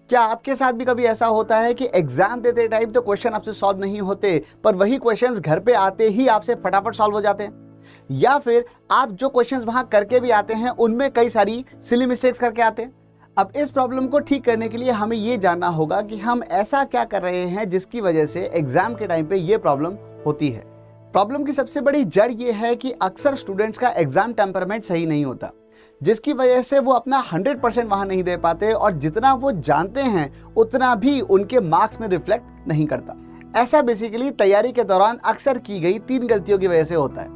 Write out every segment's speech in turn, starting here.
क्या आपके साथ भी कभी ऐसा होता है कि एग्जाम देते टाइम तो क्वेश्चन आपसे सॉल्व नहीं होते, पर वही क्वेश्चंस घर पे आते ही आपसे फटाफट सॉल्व हो जाते हैं? या फिर आप जो क्वेश्चंस वहां करके भी आते हैं उनमें कई सारी सिली मिस्टेक्स करके आते हैं? अब इस प्रॉब्लम को ठीक करने के लिए हमें ये जानना होगा कि हम ऐसा क्या कर रहे हैं जिसकी वजह से एग्जाम के टाइम पे ये प्रॉब्लम होती है। प्रॉब्लम की सबसे बड़ी जड़ ये है कि अक्सर स्टूडेंट्स का एग्जाम टेम्परामेंट सही नहीं होता, जिसकी वजह से वो अपना 100% वहां नहीं दे पाते और जितना वो जानते हैं उतना भी उनके मार्क्स में रिफ्लेक्ट नहीं करता। ऐसा बेसिकली तैयारी के दौरान अक्सर की गई 3 गलतियों की वजह से होता है।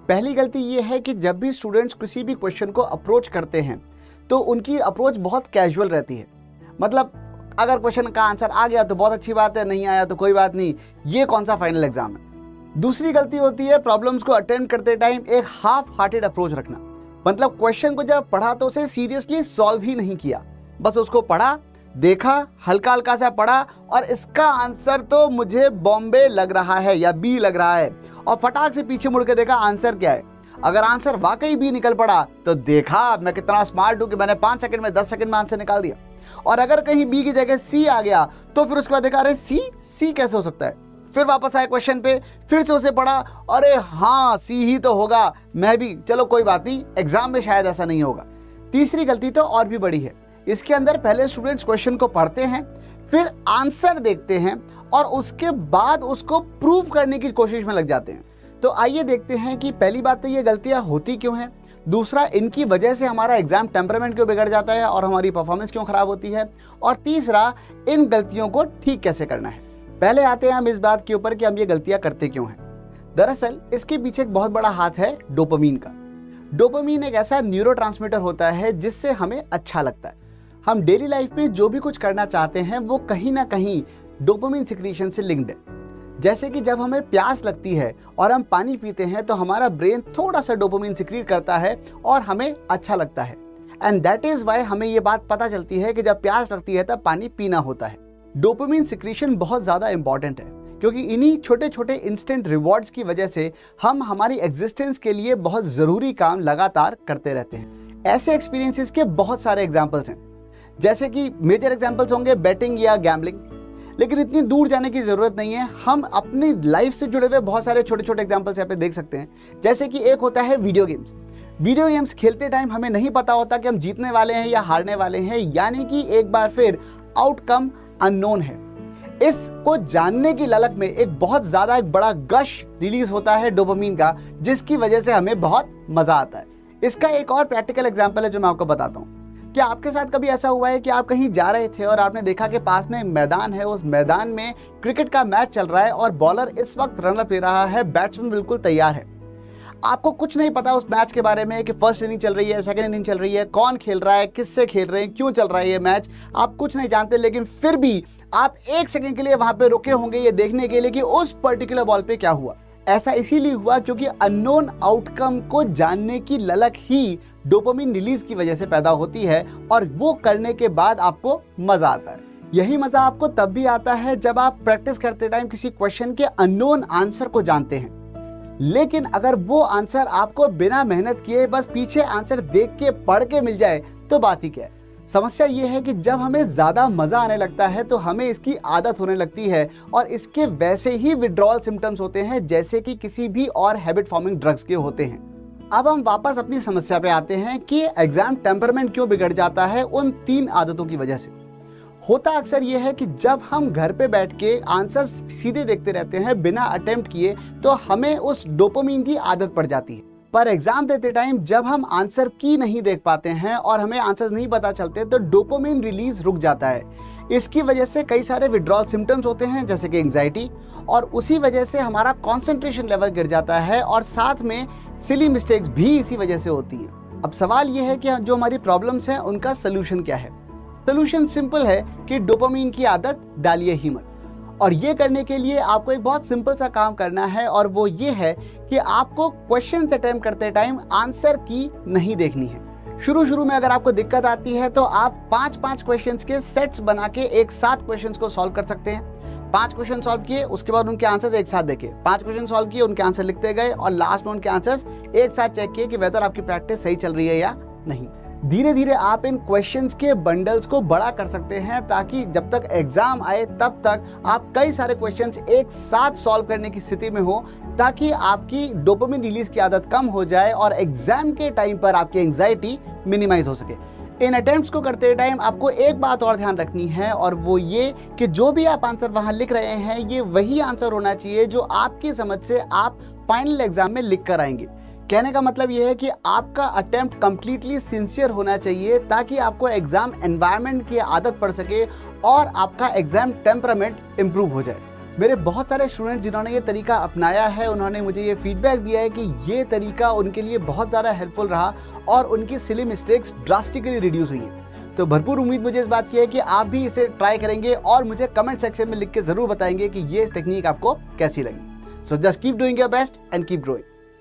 पहली गलती ये है कि जब भी स्टूडेंट्स किसी भी क्वेश्चन को अप्रोच करते हैं तो उनकी अप्रोच बहुत कैजुअल रहती है। मतलब अगर क्वेश्चन का आंसर आ गया तो बहुत अच्छी बात है, नहीं आया तो कोई बात नहीं, ये कौन सा फाइनल एग्जाम है। दूसरी गलती होती है प्रॉब्लम्स को अटेम्प्ट करते टाइम एक हाफ हार्टेड अप्रोच रखना। मतलब क्वेश्चन को जब पढ़ा तो उसे सीरियसली सॉल्व ही नहीं किया, बस उसको पढ़ा, देखा, हल्का हल्का सा पढ़ा और इसका आंसर तो मुझे बॉम्बे लग रहा है या बी लग रहा है, और फटाक से पीछे मुड़ के देखा आंसर क्या है। अगर आंसर वाकई बी निकल पड़ा तो देखा मैं कितना स्मार्ट हूं कि मैंने 5 सेकंड में 10 सेकंड में आंसर निकाल दिया। और अगर कहीं बी की जगह सी आ गया तो फिर उसके बाद देखा अरे सी कैसे हो सकता है। फिर वापस आए क्वेश्चन पे, फिर से उसे पढ़ा, अरे हाँ सी ही तो होगा, मैं भी, चलो कोई बात नहीं, एग्जाम में शायद ऐसा नहीं होगा। तीसरी गलती तो और भी बड़ी है। इसके अंदर पहले स्टूडेंट्स क्वेश्चन को पढ़ते हैं, फिर आंसर देखते हैं और उसके बाद उसको प्रूव करने की कोशिश में लग जाते हैं। तो आइए देखते हैं कि पहली बात तो ये गलतियां होती क्यों हैं, दूसरा इनकी वजह से हमारा एग्जाम टेम्परामेंट क्यों बिगड़ जाता है और हमारी परफॉर्मेंस क्यों खराब होती है, और तीसरा इन गलतियों को ठीक कैसे करना है। पहले आते हैं हम इस बात के ऊपर कि हम ये गलतियां करते क्यों हैं। दरअसल इसके पीछे एक बहुत बड़ा हाथ है डोपामीन का। डोपामीन एक ऐसा न्यूरोट्रांसमीटर होता है जिससे हमें अच्छा लगता है। हम डेली लाइफ में जो भी कुछ करना चाहते हैं वो कहीं ना कहीं डोपामीन सिक्रीशन से लिंक्ड है। जैसे कि जब हमें प्यास लगती है और हम पानी पीते हैं तो हमारा ब्रेन थोड़ा सा डोपामीन सिक्रीट करता है और हमें अच्छा लगता है। एंड दैट इज वाई हमें ये बात पता चलती है कि जब प्यास लगती है तब पानी पीना होता है। डोपामीन सिक्रीशन बहुत ज़्यादा इंपॉर्टेंट है क्योंकि इन्हीं छोटे छोटे इंस्टेंट रिवॉर्ड्स की वजह से हम हमारी एग्जिस्टेंस के लिए बहुत ज़रूरी काम लगातार करते रहते हैं। ऐसे एक्सपीरियंसेस के बहुत सारे एग्जाम्पल्स हैं, जैसे कि मेजर एग्जाम्पल्स होंगे बैटिंग या गैम्बलिंग, लेकिन इतनी दूर जाने की ज़रूरत नहीं है। हम अपनी लाइफ से जुड़े हुए बहुत सारे छोटे छोटे एग्जाम्पल्स यहाँ पे देख सकते हैं। जैसे कि एक होता है वीडियो गेम्स। वीडियो गेम्स खेलते टाइम हमें नहीं पता होता कि हम जीतने वाले हैं या हारने वाले हैं, यानी कि एक बार फिर आउटकम अननोन है। इसको जानने की ललक में एक बहुत ज़्यादा एक बड़ा गश रिलीज होता है डोपामीन का, जिसकी वजह से हमें बहुत मज़ा आता है। इसका एक और प्रैक्टिकल एग्जाम्पल है जो मैं आपको बताता हूँ। क्या आपके साथ कभी ऐसा हुआ है कि आप कहीं जा रहे थे और आपने देखा कि पास में मैदान है, उस मैदान में क्रिकेट का मैच चल रहा है और बॉलर इस वक्त रनअप ले रहा है, बैट्समैन बिल्कुल तैयार है। आपको कुछ नहीं पता उस मैच के बारे में कि फर्स्ट इनिंग चल रही है, सेकंड इनिंग चल रही है, कौन खेल रहा है, किससे खेल रहे हैं, क्यों चल रहा है ये मैच, आप कुछ नहीं जानते, लेकिन फिर भी आप 1 सेकंड के लिए वहां पे रुके होंगे ये देखने के लिए कि उस पर्टिकुलर बॉल पे क्या हुआ। ऐसा इसीलिए हुआ क्योंकि अननोन आउटकम को जानने की ललक ही डोपामीन रिलीज की वजह से पैदा होती है और वो करने के बाद आपको मजा आता है। यही मजा आपको तब भी आता है जब आप प्रैक्टिस करते टाइम किसी क्वेश्चन के अननोन आंसर को जानते हैं। लेकिन अगर वो आंसर आपको बिना मेहनत किए बस पीछे आंसर देख के पढ़ के मिल जाए तो बात ही क्या है। समस्या ये है कि जब हमें ज़्यादा मज़ा आने लगता है तो हमें इसकी आदत होने लगती है और इसके वैसे ही विड्रॉल सिम्टम्स होते हैं जैसे कि किसी भी और हैबिट फॉर्मिंग ड्रग्स के होते हैं। अब हम वापस अपनी समस्या पे आते हैं कि एग्जाम टेम्परामेंट क्यों बिगड़ जाता है उन 3 आदतों की वजह से। होता अक्सर ये है कि जब हम घर पे बैठ के आंसर सीधे देखते रहते हैं बिना अटेम्प्ट किए तो हमें उस डोपामीन की आदत पड़ जाती है। पर एग्जाम देते टाइम जब हम आंसर की नहीं देख पाते हैं और हमें आंसर्स नहीं पता चलते तो डोपामीन रिलीज रुक जाता है। इसकी वजह से कई सारे विड्रॉल सिम्टम्स होते हैं जैसे कि एंग्जाइटी, और उसी वजह से हमारा कंसंट्रेशन लेवल गिर जाता है और साथ में सिली मिस्टेक्स भी इसी वजह से होती हैं। अब सवाल ये है कि जो हमारी प्रॉब्लम्स हैं उनका सोल्यूशन क्या है। सोल्यूशन सिंपल है कि डोपामीन की आदत डालिए ही मत। और ये करने के लिए आपको एक बहुत सिंपल सा काम करना है और वो ये है कि आपको क्वेश्चन अटेम्प्ट करते टाइम आंसर की नहीं देखनी है। शुरू में अगर आपको दिक्कत आती है तो आप 5-5 क्वेश्चंस के सेट्स बना के एक साथ क्वेश्चंस को सॉल्व कर सकते हैं। 5 क्वेश्चन सॉल्व किए, उसके बाद उनके आंसर्स एक साथ देखे, 5 क्वेश्चन सॉल्व किए, उनके आंसर लिखते गए और लास्ट में उनके आंसर्स एक साथ चेक किए कि वेदर आपकी प्रैक्टिस सही चल रही है या नहीं। धीरे धीरे आप इन क्वेश्चंस के बंडल्स को बड़ा कर सकते हैं ताकि जब तक एग्जाम आए तब तक आप कई सारे क्वेश्चंस एक साथ सॉल्व करने की स्थिति में हो, ताकि आपकी डोपामिन रिलीज की आदत कम हो जाए और एग्जाम के टाइम पर आपकी एंजाइटी मिनिमाइज हो सके। इन अटेम्प्ट्स को करते टाइम आपको एक बात और ध्यान रखनी है, और वो ये कि जो भी आप आंसर वहां लिख रहे हैं ये वही आंसर होना चाहिए जो आपकी समझ से आप फाइनल एग्जाम में लिख कर आएंगे। कहने का मतलब ये है कि आपका अटेम्प्ट कंप्लीटली सिंसियर होना चाहिए ताकि आपको एग्जाम एनवायरनमेंट की आदत पड़ सके और आपका एग्जाम टेम्परामेंट इंप्रूव हो जाए। मेरे बहुत सारे स्टूडेंट्स जिन्होंने ये तरीका अपनाया है, उन्होंने मुझे ये फीडबैक दिया है कि ये तरीका उनके लिए बहुत ज़्यादा हेल्पफुल रहा और उनकी सिली मिस्टेक्स ड्रास्टिकली रिड्यूस हुई हैं। तो भरपूर उम्मीद मुझे इस बात की है कि आप भी इसे ट्राई करेंगे और मुझे कमेंट सेक्शन में लिख के ज़रूर बताएंगे कि ये टेक्निक आपको कैसी लगी। So just keep doing your best and keep growing.